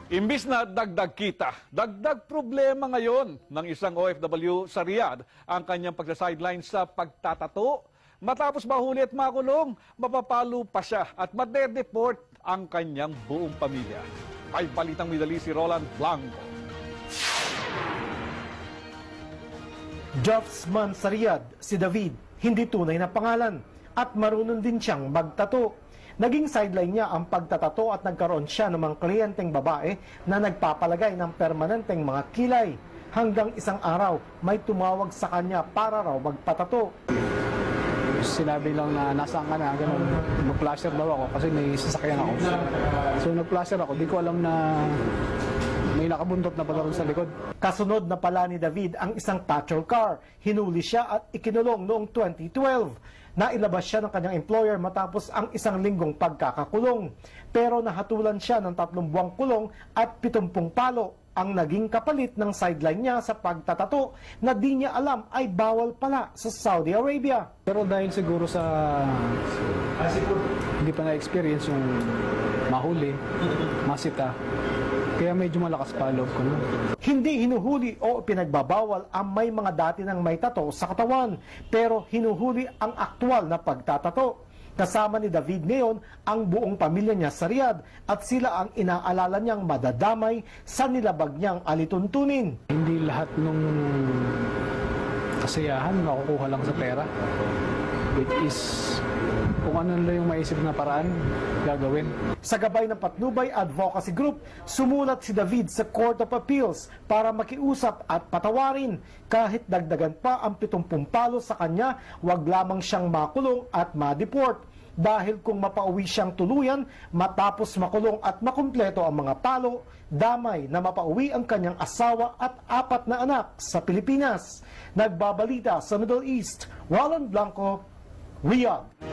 Imbis na dagdag kita, dagdag problema ngayon ng isang OFW sa Riyadh ang kanyang pagsa-sideline sa pagtatato. Matapos mahuli at makulong, mapapalo pa siya at madedeport ang kanyang buong pamilya. May balitang midali si Roland Blanco. Draftsman sa Riyadh, si David, hindi tunay na pangalan at marunong din siyang magtato. Naging sideline niya ang pagtatato at nagkaroon siya ng mga kliyenteng babae na nagpapalagay ng permanenteng mga kilay. Hanggang isang araw, may tumawag sa kanya para raw magpatato. Sinabi lang na nasaan ka na, ganun. Mag-flasher daw ako kasi may sasakyan ako. So nag-flasher ako, di ko alam na may nakabuntot na pala sa likod. Kasunod na pala ni David ang isang patrol car. Hinuli siya at ikinulong noong 2012. Nailabas siya ng kanyang employer matapos ang isang linggong pagkakakulong. Pero nahatulan siya ng 3 buwang kulong at 70 palo ang naging kapalit ng sideline niya sa pagtatato na di niya alam ay bawal pala sa Saudi Arabia. Pero dahil siguro sa hindi pa na-experience yung mahuli, masita, kaya medyo malakas pa loob ko. Hindi hinuhuli o pinagbabawal ang may mga dati ng may tato sa katawan, pero hinuhuli ang aktwal na pagtatato. Kasama ni David ngayon ang buong pamilya niya sa Riyadh at sila ang inaalala niyang madadamay sa nilabag niyang alituntunin. Hindi lahat ng kasiyahan makukuha lang sa pera, which is kung ano lang yung maisip na paraan gagawin. Sa gabay ng Patnubay Advocacy Group, sumulat si David sa Court of Appeals para makiusap at patawarin. Kahit dagdagan pa ang 70 palo sa kanya, wag lamang siyang makulong at ma-deport. Dahil kung mapauwi siyang tuluyan, matapos makulong at makumpleto ang mga palo, damay na mapauwi ang kanyang asawa at 4 na anak sa Pilipinas. Nagbabalita sa Middle East, Roland Blanco, Riyadh.